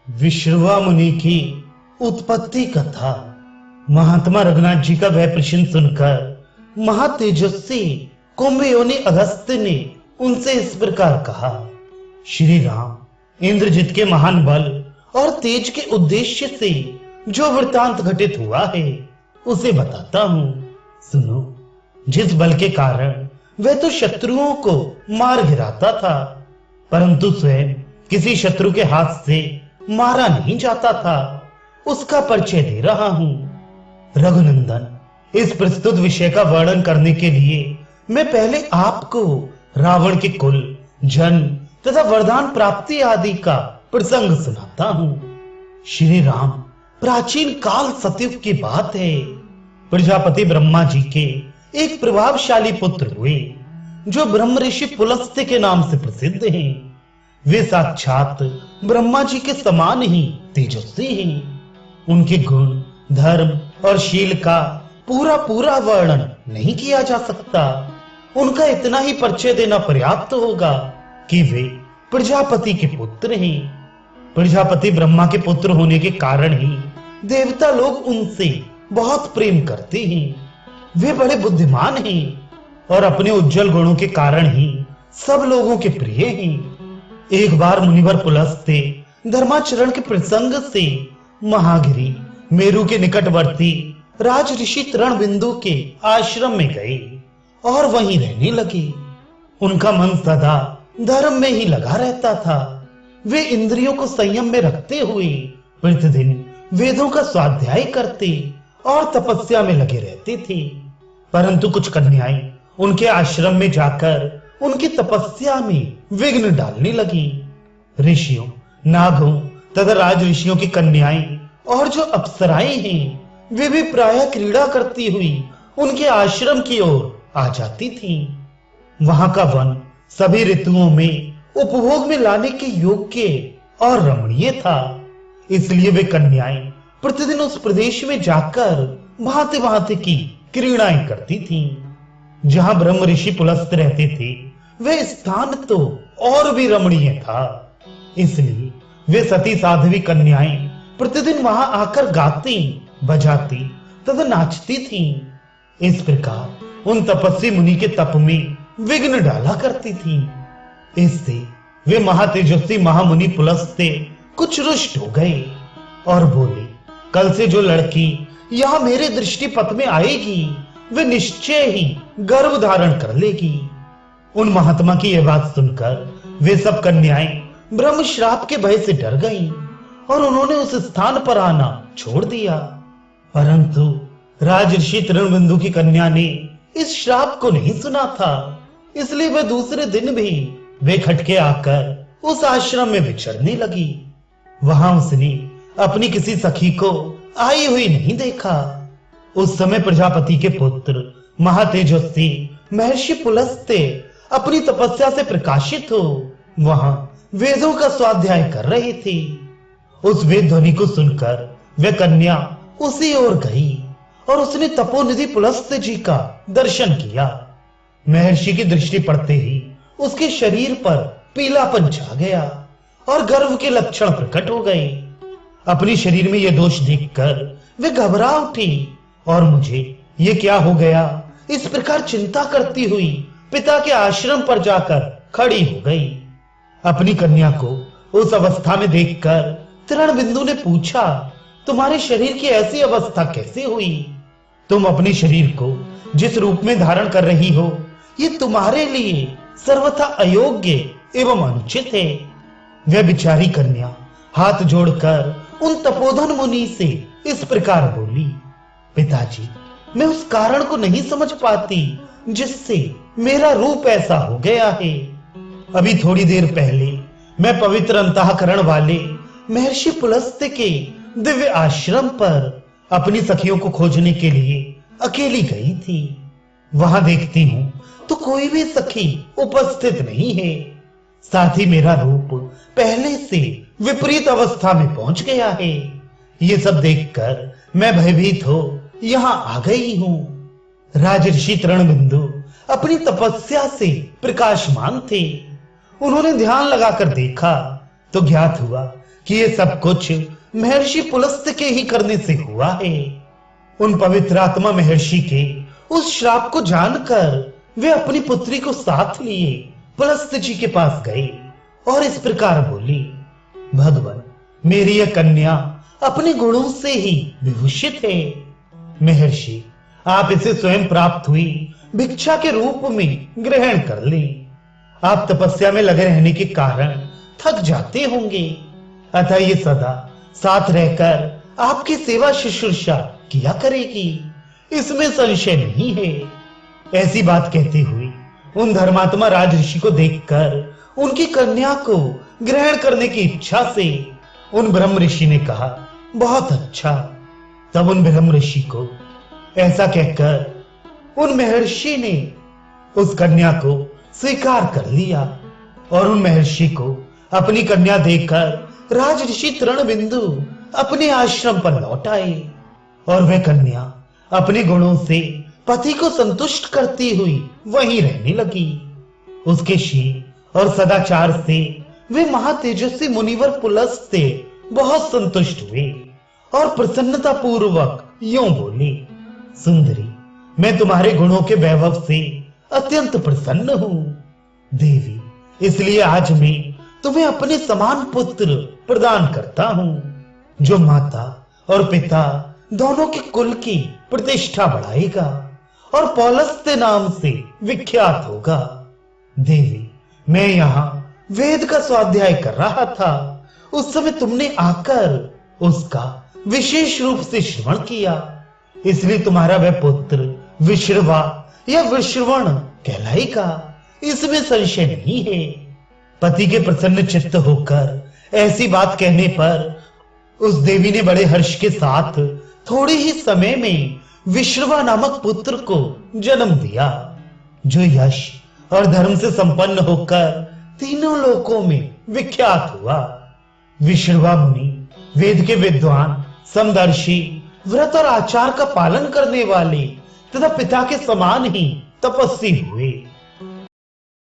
विश्रवा मुनि की उत्पत्ति कथा। महात्मा रघुनाथ जी का वह प्रश्न सुनकर महातेजस्वी कुंभयोनि अगस्त्य ने उनसे इस प्रकार कहा, श्री राम, इंद्रजित के महान बल और तेज के उद्देश्य से जो वृतांत घटित हुआ है उसे बताता हूं, सुनो। जिस बल के कारण वह तो शत्रुओं को मार गिराता था, परंतु स्वयं किसी शत्रु के हाथ से मारा नहीं जाता था, उसका परिचय दे रहा हूं। रघुनंदन, इस प्रस्तुत विषय का वर्णन करने के लिए मैं पहले आपको रावण के कुल, जन्म तथा वरदान प्राप्ति आदि का प्रसंग सुनाता हूं। श्री राम, प्राचीन काल सतयुग की बात है। प्रजापति ब्रह्मा जी के एक प्रभावशाली पुत्र हुए जो ब्रह्म ऋषि पुलस्त्य के नाम से प्रसिद्ध हैं। वे साक्षात ब्रह्मा जी के समान ही तेजस्वी हैं। उनके गुण, धर्म और शील का पूरा वर्णन नहीं किया जा सकता। उनका इतना ही परिचय देना पर्याप्त होगा कि वे प्रजापति के पुत्र हैं। प्रजापति ब्रह्मा के पुत्र होने के कारण ही देवता लोग उनसे बहुत प्रेम करते हैं। वे बड़े बुद्धिमान हैं और अपने उज्जवल गुणों के कारण ही सब लोगों के प्रिय हैं। एक बार मुनिवर पुलस्त्य धर्माचरण के प्रसंग से महागिरी मेरु के निकटवर्ती राज ऋषि तृणबिंदु के आश्रम में गए और वहीं रहने लगे। उनका मन सदा धर्म में ही लगा रहता था। वे इंद्रियों को संयम में रखते हुए प्रतिदिन वेदों का स्वाध्याय करते और तपस्या में लगे रहते थे। परंतु कुछ कन्याएं उनके आश्रम में जाकर उनकी तपस्या में विघ्न डालने लगी। ऋषियों, नागों तथा राज ऋषियों की कन्याएं और जो अप्सराएं हैं, वे भी प्रायः क्रीड़ा करती हुई उनके आश्रम की ओर आ जाती थीं। वहां का वन सभी ऋतुओं में उपभोग में लाने के योग्य और रमणीय था, इसलिए वे कन्याएं प्रतिदिन उस प्रदेश में जाकर भांति भांति की क्रीड़ाएं करती थीं। जहां ब्रह्म ऋषि पुलस्त्य रहते थे, वह स्थान तो और भी रमणीय था, इसलिए वे सती साध्वी कन्याएं प्रतिदिन वहां आकर गाती, बजाती तथा नाचती थीं। इस प्रकार उन तपस्वी मुनि के तप में विघ्न डाला करती थीं। इससे वे महातेजस्वी महामुनि पुलस्त्य कुछ रुष्ट हो गए और बोले, कल से जो लड़की यहां मेरे दृष्टि पथ में आएगी वे निश्चय ही गर्भ धारण कर लेगी। उन महात्मा की यह बात सुनकर वे सब कन्याएं ब्रह्म श्राप के भय से डर गईं और उन्होंने उस स्थान पर आना छोड़ दिया। परंतु राजर्षि तृणबिंदु की कन्या ने इस श्राप को नहीं सुना था, इसलिए वह दूसरे दिन भी बेखटके आकर उस आश्रम में विचरने लगी। वहां उसने अपनी किसी सखी को आई हुई नहीं देखा। उस समय प्रजापति के पुत्र महातेजस्वी महर्षि पुलस्त्य अपनी तपस्या से प्रकाशित हो वहां वेदों का स्वाध्याय कर रहे थे। उस वेद ध्वनि को सुनकर वह कन्या उसी ओर गई और उसने तपोनिधि पुलस्त्य जी का दर्शन किया। महर्षि की दृष्टि पड़ते ही उसके शरीर पर पीलापन छा गया और गर्भ के लक्षण प्रकट हो गए। अपने शरीर में यह दोष देखकर वे घबरा उठी और मुझे ये क्या हो गया इस प्रकार चिंता करती हुई पिता के आश्रम पर जाकर खड़ी हो गई। अपनी कन्या को उस अवस्था में देखकर तृणबिंदु ने पूछा, तुम्हारे शरीर की ऐसी अवस्था कैसे हुई? तुम अपने शरीर को जिस रूप में धारण कर रही हो, ये तुम्हारे लिए सर्वथा अयोग्य एवं अनुचित है। वह बिचारी कन्या हाथ जोड़कर उन तपोधन मुनि से इस प्रकार बोली, पिताजी, मैं उस कारण को नहीं समझ पाती जिससे मेरा रूप ऐसा हो गया है। अभी थोड़ी देर पहले मैं पवित्र अंतःकरण वाले महर्षि पुलस्त्य के दिव्य आश्रम पर अपनी सखियों को खोजने के लिए अकेली गई थी। वहां देखती हूं तो कोई भी सखी उपस्थित नहीं है। साथ ही मेरा रूप पहले से विपरीत अवस्था में पहुंच गया है। ये सब देखकर मैं भयभीत हो यहां आ गई हूं। राजर्षि तृणबिंदु अपनी तपस्या से प्रकाशमान थे। उन्होंने ध्यान लगाकर देखा तो ज्ञात हुआ कि ये सब कुछ महर्षि पुलस्त्य के ही करने से हुआ है। उन पवित्र आत्मा महर्षि के उस श्राप को जानकर वे अपनी पुत्री को साथ लिए पुलस्त्य जी के पास गए और इस प्रकार बोली, भगवान, मेरी यह कन्या अपने गुणों से ही विभूषित है। महर्षि, आप इसे स्वयं प्राप्त हुई भिक्षा के रूप में ग्रहण कर लें। आप तपस्या में लगे रहने के कारण थक जाते होंगे, अतः ये सदा साथ रहकर आपकी सेवा शुश्रूषा किया करेगी, इसमें संशय नहीं है। ऐसी बात कहती हुई उन धर्मात्मा राजऋषि को देखकर उनकी कन्या को ग्रहण करने की इच्छा से उन ब्रह्म ऋषि ने कहा, बहुत अच्छा। तब उन ब्रह्म ऋषि को ऐसा कहकर उन महर्षि ने उस कन्या को स्वीकार कर लिया और उन महर्षि को अपनी कन्या देकर राजऋषि तृणबिंदु अपने आश्रम पर लौट आए और वह कन्या अपने गुणों से पति को संतुष्ट करती हुई वहीं रहने लगी। उसके शील और सदाचार से वे महातेजस्वी मुनिवर पुलस्त्य बहुत संतुष्ट हुए और प्रसन्नता पूर्वक यूं बोले, सुंदरी, मैं तुम्हारे गुणों के वैभव से अत्यंत प्रसन्न हूं। देवी, इसलिए आज मैं तुम्हें अपने समान पुत्र प्रदान करता हूं, जो माता और पिता दोनों के कुल की प्रतिष्ठा बढ़ाएगा और पौलस्त्य नाम से विख्यात होगा। देवी, मैं यहाँ वेद का स्वाध्याय कर रहा था, उस समय तुमने आकर उसका विशेष रूप से श्रवण किया, इसलिए तुम्हारा वह पुत्र विश्रवा या विश्रवण कहलाएगा, इसमें संशय नहीं है। पति के प्रसन्न चित्त होकर ऐसी बात कहने पर उस देवी ने बड़े हर्ष के साथ थोड़े ही समय में विश्रवा नामक पुत्र को जन्म दिया, जो यश और धर्म से संपन्न होकर तीनों लोकों में विख्यात हुआ। विश्रवा मुनि वेद के विद्वान, समदर्शी, व्रत और आचार का पालन करने वाले तथा पिता के समान ही तपस्वी हुए।